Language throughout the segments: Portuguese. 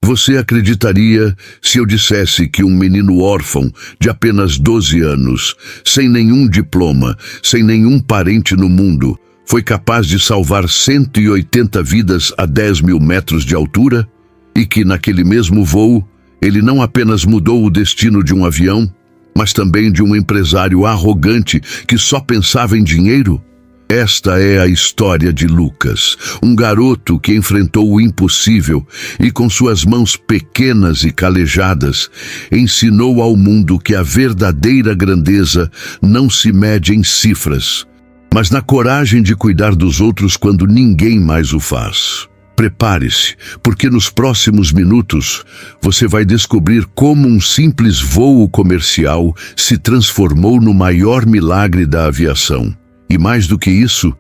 Você acreditaria se eu dissesse que um menino órfão de apenas 12 anos, sem nenhum diploma, sem nenhum parente no mundo, foi capaz de salvar 180 vidas a 10 mil metros de altura? E que naquele mesmo voo, ele não apenas mudou o destino de um avião, mas também de um empresário arrogante que só pensava em dinheiro? Esta é a história de Lucas, um garoto que enfrentou o impossível e com suas mãos pequenas e calejadas, ensinou ao mundo que a verdadeira grandeza não se mede em cifras, mas na coragem de cuidar dos outros quando ninguém mais o faz. Prepare-se, porque nos próximos minutos você vai descobrir como um simples voo comercial se transformou no maior milagre da aviação. E mais do que isso,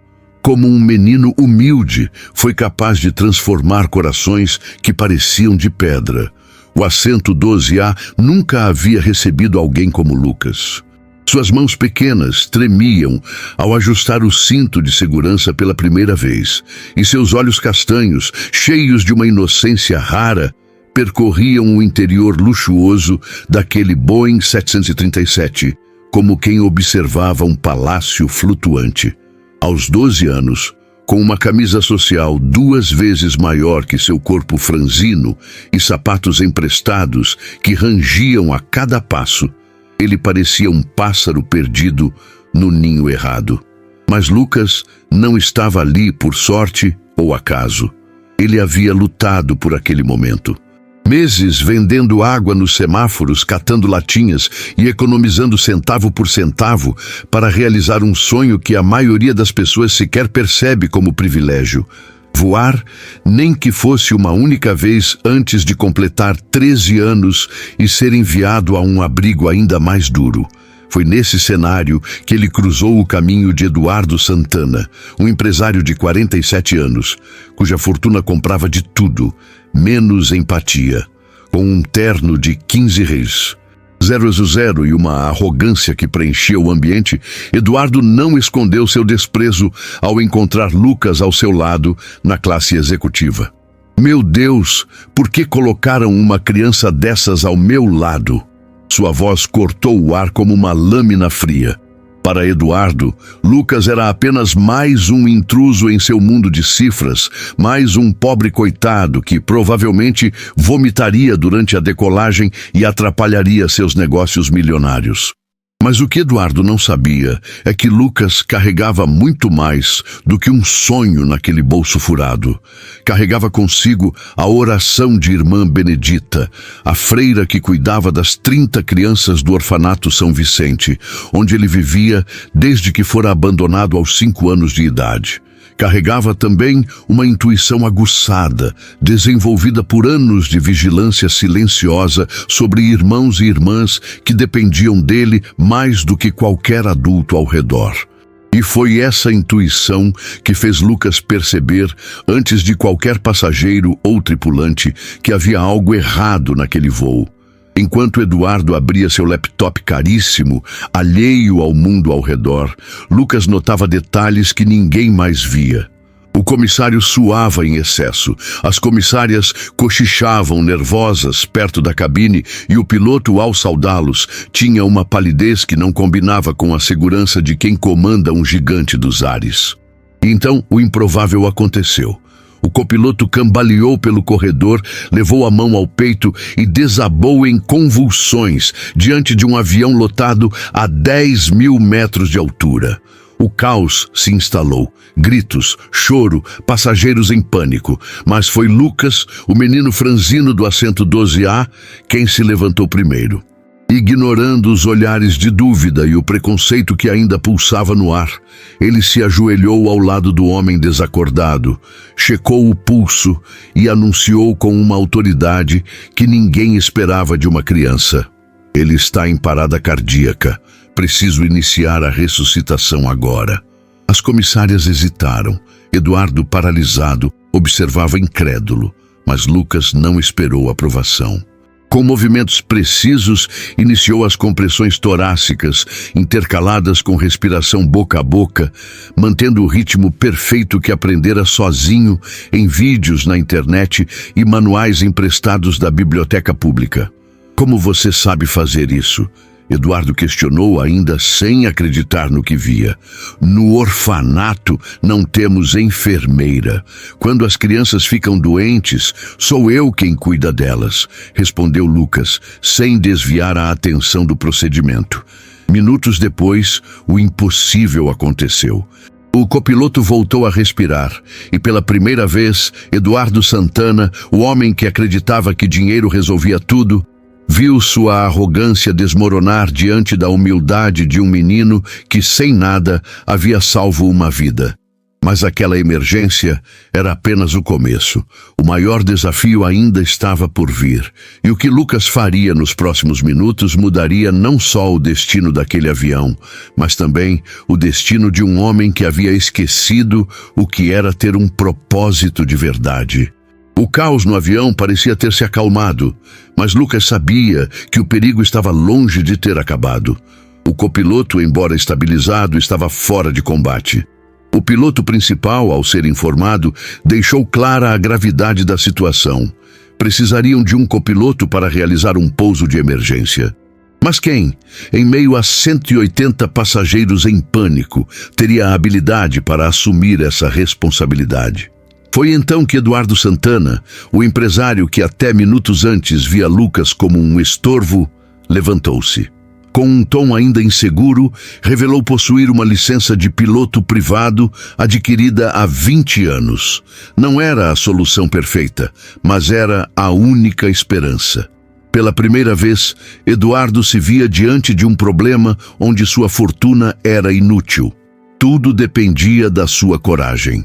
como um menino humilde foi capaz de transformar corações que pareciam de pedra. O assento 12A nunca havia recebido alguém como Lucas. Suas mãos pequenas tremiam ao ajustar o cinto de segurança pela primeira vez, e seus olhos castanhos, cheios de uma inocência rara, percorriam o interior luxuoso daquele Boeing 737, como quem observava um palácio flutuante. Aos 12 anos, com uma camisa social 2 vezes maior que seu corpo franzino e sapatos emprestados que rangiam a cada passo, ele parecia um pássaro perdido no ninho errado. Mas Lucas não estava ali por sorte ou acaso. Ele havia lutado por aquele momento. Meses vendendo água nos semáforos, catando latinhas e economizando centavo por centavo para realizar um sonho que a maioria das pessoas sequer percebe como privilégio. Voar, nem que fosse uma única vez antes de completar 13 anos e ser enviado a um abrigo ainda mais duro. Foi nesse cenário que ele cruzou o caminho de Eduardo Santana, um empresário de 47 anos, cuja fortuna comprava de tudo, menos empatia. Com um terno de 15 reis, 000 e uma arrogância que preenchia o ambiente, Eduardo não escondeu seu desprezo ao encontrar Lucas ao seu lado na classe executiva. Meu Deus, por que colocaram uma criança dessas ao meu lado? Sua voz cortou o ar como uma lâmina fria. Para Eduardo, Lucas era apenas mais um intruso em seu mundo de cifras, mais um pobre coitado que provavelmente vomitaria durante a decolagem e atrapalharia seus negócios milionários. Mas o que Eduardo não sabia é que Lucas carregava muito mais do que um sonho naquele bolso furado. Carregava consigo a oração de irmã Benedita, a freira que cuidava das 30 crianças do orfanato São Vicente, onde ele vivia desde que fora abandonado aos 5 anos de idade. Carregava também uma intuição aguçada, desenvolvida por anos de vigilância silenciosa sobre irmãos e irmãs que dependiam dele mais do que qualquer adulto ao redor. E foi essa intuição que fez Lucas perceber, antes de qualquer passageiro ou tripulante, que havia algo errado naquele voo. Enquanto Eduardo abria seu laptop caríssimo, alheio ao mundo ao redor, Lucas notava detalhes que ninguém mais via. O comissário suava em excesso, as comissárias cochichavam nervosas perto da cabine e o piloto, ao saudá-los, tinha uma palidez que não combinava com a segurança de quem comanda um gigante dos ares. E então o improvável aconteceu. O copiloto cambaleou pelo corredor, levou a mão ao peito e desabou em convulsões diante de um avião lotado a 10 mil metros de altura. O caos se instalou, gritos, choro, passageiros em pânico, mas foi Lucas, o menino franzino do assento 12A, quem se levantou primeiro. Ignorando os olhares de dúvida e o preconceito que ainda pulsava no ar, ele se ajoelhou ao lado do homem desacordado, checou o pulso e anunciou com uma autoridade que ninguém esperava de uma criança. Ele está em parada cardíaca. Preciso iniciar a ressuscitação agora. As comissárias hesitaram. Eduardo, paralisado, observava incrédulo, mas Lucas não esperou aprovação. Com movimentos precisos, iniciou as compressões torácicas, intercaladas com respiração boca a boca, mantendo o ritmo perfeito que aprendera sozinho em vídeos na internet e manuais emprestados da biblioteca pública. Como você sabe fazer isso? Eduardo questionou, ainda sem acreditar no que via. No orfanato não temos enfermeira. Quando as crianças ficam doentes, sou eu quem cuida delas, respondeu Lucas, sem desviar a atenção do procedimento. Minutos depois, o impossível aconteceu. O copiloto voltou a respirar e, pela primeira vez, Eduardo Santana, o homem que acreditava que dinheiro resolvia tudo, viu sua arrogância desmoronar diante da humildade de um menino que, sem nada, havia salvo uma vida. Mas aquela emergência era apenas o começo. O maior desafio ainda estava por vir. E o que Lucas faria nos próximos minutos mudaria não só o destino daquele avião, mas também o destino de um homem que havia esquecido o que era ter um propósito de verdade. O caos no avião parecia ter se acalmado, mas Lucas sabia que o perigo estava longe de ter acabado. O copiloto, embora estabilizado, estava fora de combate. O piloto principal, ao ser informado, deixou clara a gravidade da situação. Precisariam de um copiloto para realizar um pouso de emergência. Mas quem, em meio a 180 passageiros em pânico, teria a habilidade para assumir essa responsabilidade? Foi então que Eduardo Santana, o empresário que até minutos antes via Lucas como um estorvo, levantou-se. Com um tom ainda inseguro, revelou possuir uma licença de piloto privado adquirida há 20 anos. Não era a solução perfeita, mas era a única esperança. Pela primeira vez, Eduardo se via diante de um problema onde sua fortuna era inútil. Tudo dependia da sua coragem.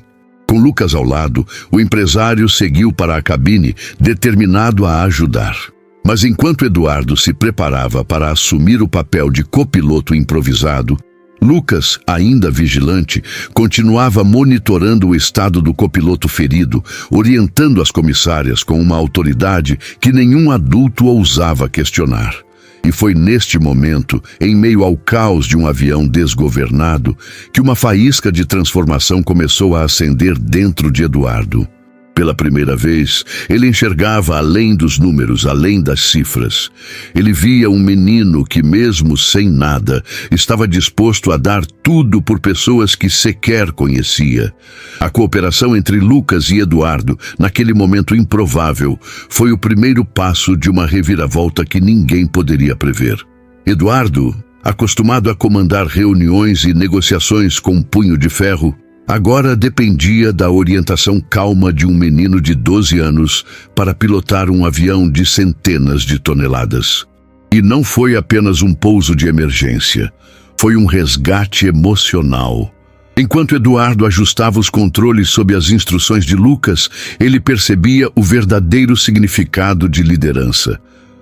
Com Lucas ao lado, o empresário seguiu para a cabine, determinado a ajudar. Mas enquanto Eduardo se preparava para assumir o papel de copiloto improvisado, Lucas, ainda vigilante, continuava monitorando o estado do copiloto ferido, orientando as comissárias com uma autoridade que nenhum adulto ousava questionar. E foi neste momento, em meio ao caos de um avião desgovernado, que uma faísca de transformação começou a acender dentro de Eduardo. Pela primeira vez, ele enxergava além dos números, além das cifras. Ele via um menino que, mesmo sem nada, estava disposto a dar tudo por pessoas que sequer conhecia. A cooperação entre Lucas e Eduardo, naquele momento improvável, foi o primeiro passo de uma reviravolta que ninguém poderia prever. Eduardo, acostumado a comandar reuniões e negociações com um punho de ferro, agora dependia da orientação calma de um menino de 12 anos para pilotar um avião de centenas de toneladas. E não foi apenas um pouso de emergência, foi um resgate emocional. Enquanto Eduardo ajustava os controles sob as instruções de Lucas, ele percebia o verdadeiro significado de liderança.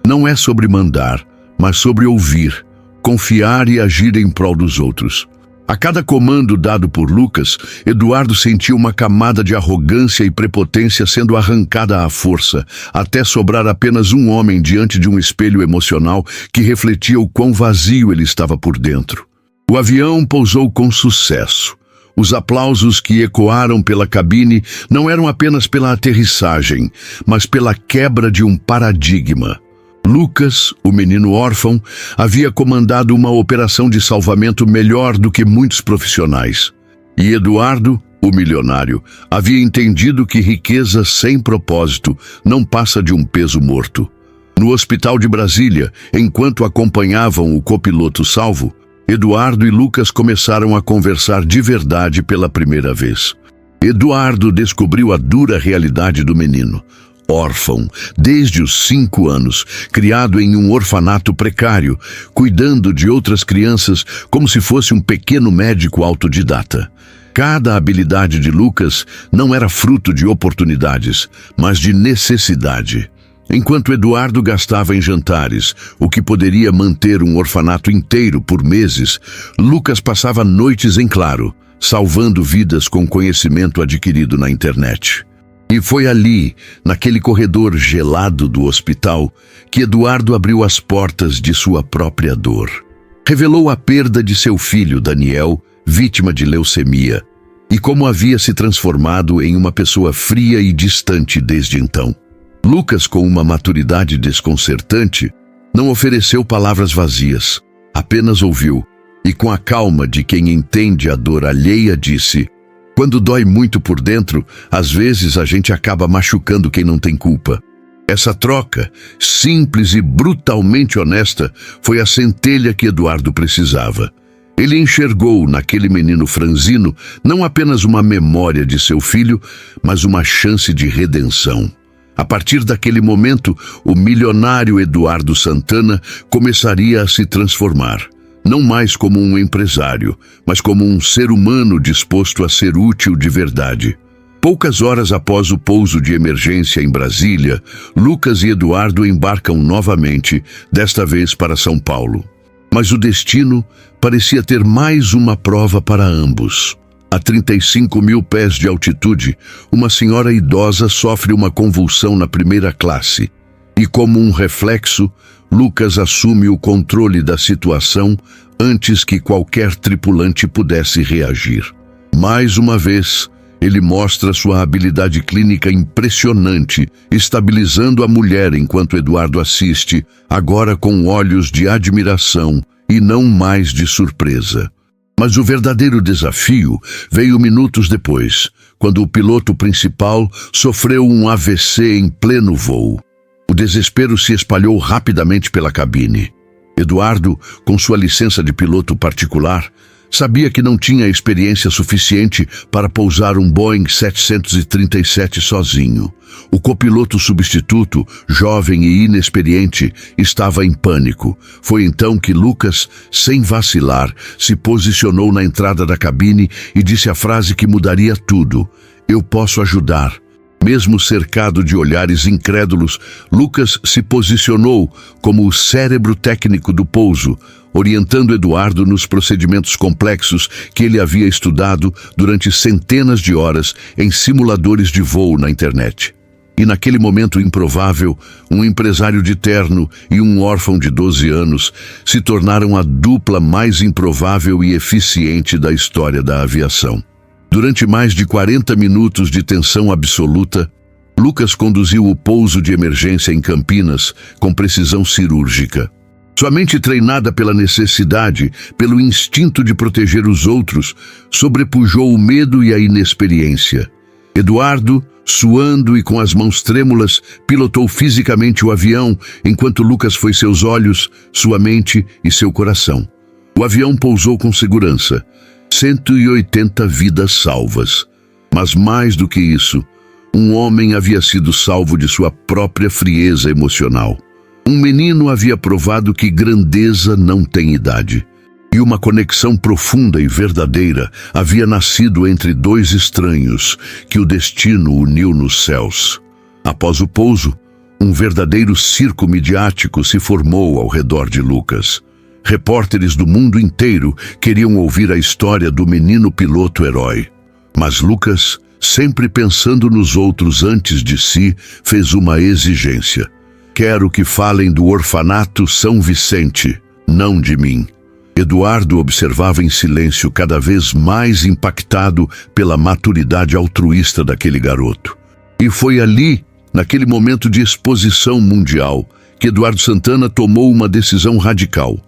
Não é sobre mandar, mas sobre ouvir, confiar e agir em prol dos outros. A cada comando dado por Lucas, Eduardo sentia uma camada de arrogância e prepotência sendo arrancada à força, até sobrar apenas um homem diante de um espelho emocional que refletia o quão vazio ele estava por dentro. O avião pousou com sucesso. Os aplausos que ecoaram pela cabine não eram apenas pela aterrissagem, mas pela quebra de um paradigma. Lucas, o menino órfão, havia comandado uma operação de salvamento melhor do que muitos profissionais. E Eduardo, o milionário, havia entendido que riqueza sem propósito não passa de um peso morto. No hospital de Brasília, enquanto acompanhavam o copiloto salvo, Eduardo e Lucas começaram a conversar de verdade pela primeira vez. Eduardo descobriu a dura realidade do menino. Órfão, desde os 5 anos, criado em um orfanato precário, cuidando de outras crianças como se fosse um pequeno médico autodidata. Cada habilidade de Lucas não era fruto de oportunidades, mas de necessidade. Enquanto Eduardo gastava em jantares, o que poderia manter um orfanato inteiro por meses, Lucas passava noites em claro, salvando vidas com conhecimento adquirido na internet. E foi ali, naquele corredor gelado do hospital, que Eduardo abriu as portas de sua própria dor. Revelou a perda de seu filho, Daniel, vítima de leucemia, e como havia se transformado em uma pessoa fria e distante desde então. Lucas, com uma maturidade desconcertante, não ofereceu palavras vazias, apenas ouviu, e com a calma de quem entende a dor alheia disse: "Quando dói muito por dentro, às vezes a gente acaba machucando quem não tem culpa." Essa troca, simples e brutalmente honesta, foi a centelha que Eduardo precisava. Ele enxergou naquele menino franzino não apenas uma memória de seu filho, mas uma chance de redenção. A partir daquele momento, o milionário Eduardo Santana começaria a se transformar, não mais como um empresário, mas como um ser humano disposto a ser útil de verdade. Poucas horas após o pouso de emergência em Brasília, Lucas e Eduardo embarcam novamente, desta vez para São Paulo. Mas o destino parecia ter mais uma prova para ambos. A 35 mil pés de altitude, uma senhora idosa sofre uma convulsão na primeira classe. E como um reflexo, Lucas assume o controle da situação antes que qualquer tripulante pudesse reagir. Mais uma vez, ele mostra sua habilidade clínica impressionante, estabilizando a mulher enquanto Eduardo assiste, agora com olhos de admiração e não mais de surpresa. Mas o verdadeiro desafio veio minutos depois, quando o piloto principal sofreu um AVC em pleno voo. O desespero se espalhou rapidamente pela cabine. Eduardo, com sua licença de piloto particular, sabia que não tinha experiência suficiente para pousar um Boeing 737 sozinho. O copiloto substituto, jovem e inexperiente, estava em pânico. Foi então que Lucas, sem vacilar, se posicionou na entrada da cabine e disse a frase que mudaria tudo: "Eu posso ajudar." Mesmo cercado de olhares incrédulos, Lucas se posicionou como o cérebro técnico do pouso, orientando Eduardo nos procedimentos complexos que ele havia estudado durante centenas de horas em simuladores de voo na internet. E naquele momento improvável, um empresário de terno e um órfão de 12 anos se tornaram a dupla mais improvável e eficiente da história da aviação. Durante mais de 40 minutos de tensão absoluta, Lucas conduziu o pouso de emergência em Campinas com precisão cirúrgica. Sua mente, treinada pela necessidade, pelo instinto de proteger os outros, sobrepujou o medo e a inexperiência. Eduardo, suando e com as mãos trêmulas, pilotou fisicamente o avião, enquanto Lucas foi seus olhos, sua mente e seu coração. O avião pousou com segurança. 180 vidas salvas. Mas mais do que isso, um homem havia sido salvo de sua própria frieza emocional. Um menino havia provado que grandeza não tem idade. E uma conexão profunda e verdadeira havia nascido entre dois estranhos que o destino uniu nos céus. Após o pouso, um verdadeiro circo midiático se formou ao redor de Lucas. Repórteres do mundo inteiro queriam ouvir a história do menino piloto herói. Mas Lucas, sempre pensando nos outros antes de si, fez uma exigência: "Quero que falem do orfanato São Vicente, não de mim." Eduardo observava em silêncio, cada vez mais impactado pela maturidade altruísta daquele garoto. E foi ali, naquele momento de exposição mundial, que Eduardo Santana tomou uma decisão radical.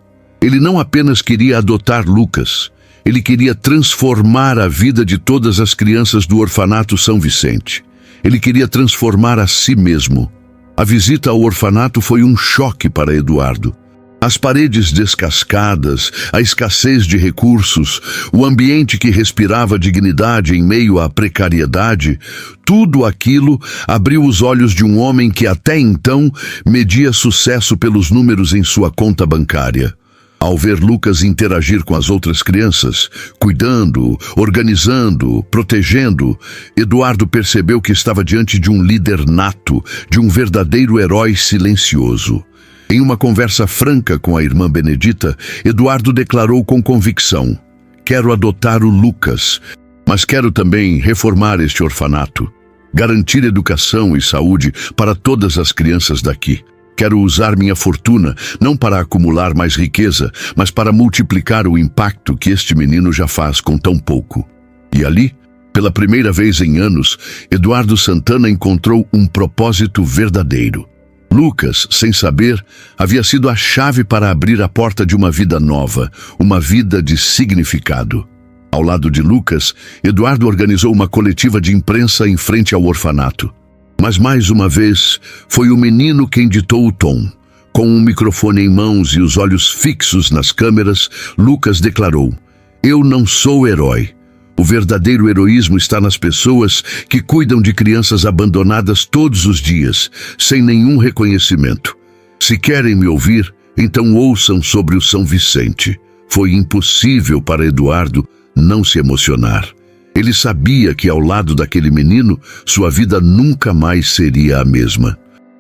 Ele não apenas queria adotar Lucas, ele queria transformar a vida de todas as crianças do orfanato São Vicente. Ele queria transformar a si mesmo. A visita ao orfanato foi um choque para Eduardo. As paredes descascadas, a escassez de recursos, o ambiente que respirava dignidade em meio à precariedade, tudo aquilo abriu os olhos de um homem que até então media sucesso pelos números em sua conta bancária. Ao ver Lucas interagir com as outras crianças, cuidando, organizando, protegendo, Eduardo percebeu que estava diante de um líder nato, de um verdadeiro herói silencioso. Em uma conversa franca com a irmã Benedita, Eduardo declarou com convicção: "Quero adotar o Lucas, mas quero também reformar este orfanato." garantir educação e saúde para todas as crianças daqui. Quero usar minha fortuna não para acumular mais riqueza, mas para multiplicar o impacto que este menino já faz com tão pouco. E ali, pela primeira vez em anos, Eduardo Santana encontrou um propósito verdadeiro. Lucas, sem saber, havia sido a chave para abrir a porta de uma vida nova, uma vida de significado. Ao lado de Lucas, Eduardo organizou uma coletiva de imprensa em frente ao orfanato. Mas mais uma vez, foi o menino quem ditou o tom. Com um microfone em mãos e os olhos fixos nas câmeras, Lucas declarou: "Eu não sou herói. O verdadeiro heroísmo está nas pessoas que cuidam de crianças abandonadas todos os dias, sem nenhum reconhecimento. Se querem me ouvir, então ouçam sobre o São Vicente." Foi impossível para Eduardo não se emocionar. Ele sabia que ao lado daquele menino, sua vida nunca mais seria a mesma.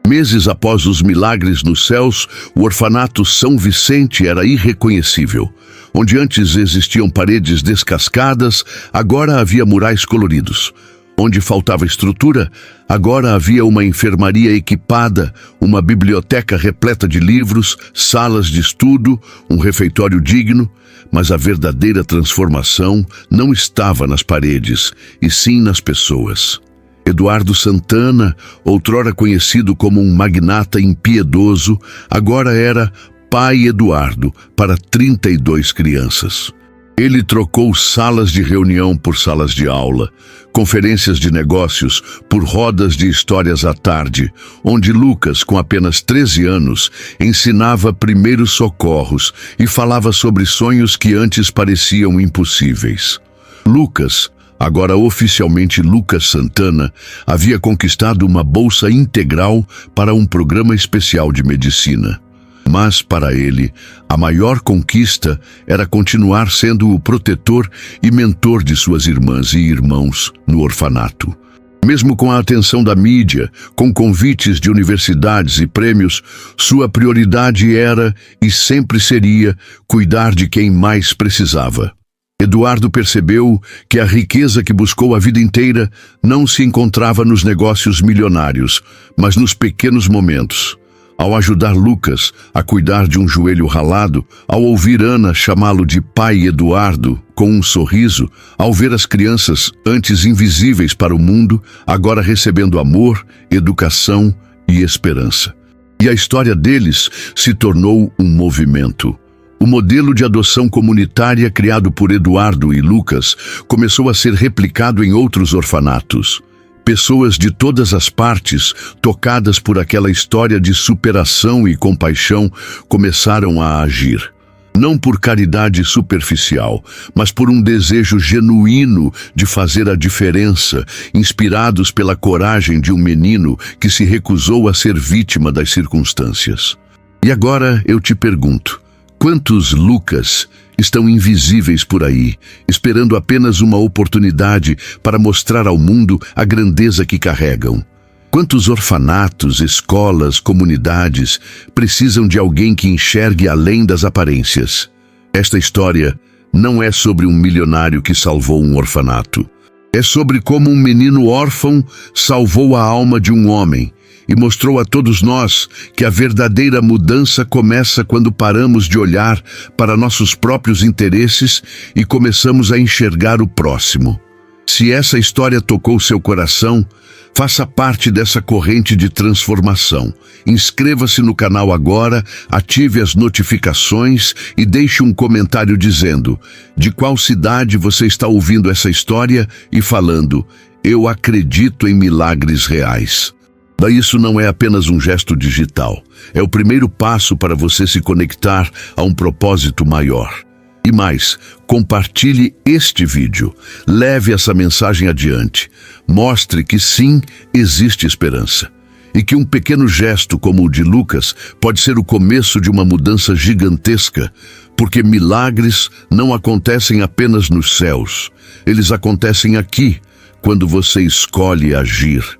Meses após os milagres nos céus, o orfanato São Vicente era irreconhecível. Onde antes existiam paredes descascadas, agora havia murais coloridos. Onde faltava estrutura, agora havia uma enfermaria equipada, uma biblioteca repleta de livros, salas de estudo, um refeitório digno. Mas a verdadeira transformação não estava nas paredes, e sim nas pessoas. Eduardo Santana, outrora conhecido como um magnata impiedoso, agora era pai Eduardo para 32 crianças. Ele trocou salas de reunião por salas de aula, conferências de negócios por rodas de histórias à tarde, onde Lucas, com apenas 13 anos, ensinava primeiros socorros e falava sobre sonhos que antes pareciam impossíveis. Lucas, agora oficialmente Lucas Santana, havia conquistado uma bolsa integral para um programa especial de medicina. Mas, para ele, a maior conquista era continuar sendo o protetor e mentor de suas irmãs e irmãos no orfanato. Mesmo com a atenção da mídia, com convites de universidades e prêmios, sua prioridade era e sempre seria cuidar de quem mais precisava. Eduardo percebeu que a riqueza que buscou a vida inteira não se encontrava nos negócios milionários, mas nos pequenos momentos. Ao ajudar Lucas a cuidar de um joelho ralado, ao ouvir Ana chamá-lo de pai Eduardo com um sorriso, ao ver as crianças antes invisíveis para o mundo, agora recebendo amor, educação e esperança. E a história deles se tornou um movimento. O modelo de adoção comunitária criado por Eduardo e Lucas começou a ser replicado em outros orfanatos. Pessoas de todas as partes, tocadas por aquela história de superação e compaixão, começaram a agir. Não por caridade superficial, mas por um desejo genuíno de fazer a diferença, inspirados pela coragem de um menino que se recusou a ser vítima das circunstâncias. E agora eu te pergunto, quantos Lucas estão invisíveis por aí, esperando apenas uma oportunidade para mostrar ao mundo a grandeza que carregam? Quantos orfanatos, escolas, comunidades precisam de alguém que enxergue além das aparências? Esta história não é sobre um milionário que salvou um orfanato. É sobre como um menino órfão salvou a alma de um homem e mostrou a todos nós que a verdadeira mudança começa quando paramos de olhar para nossos próprios interesses e começamos a enxergar o próximo. Se essa história tocou seu coração, faça parte dessa corrente de transformação. Inscreva-se no canal agora, ative as notificações e deixe um comentário dizendo de qual cidade você está ouvindo essa história e falando: "Eu acredito em milagres reais". Isso não é apenas um gesto digital, é o primeiro passo para você se conectar a um propósito maior. E mais, compartilhe este vídeo, leve essa mensagem adiante, mostre que sim, existe esperança. E que um pequeno gesto como o de Lucas pode ser o começo de uma mudança gigantesca, porque milagres não acontecem apenas nos céus, eles acontecem aqui, quando você escolhe agir.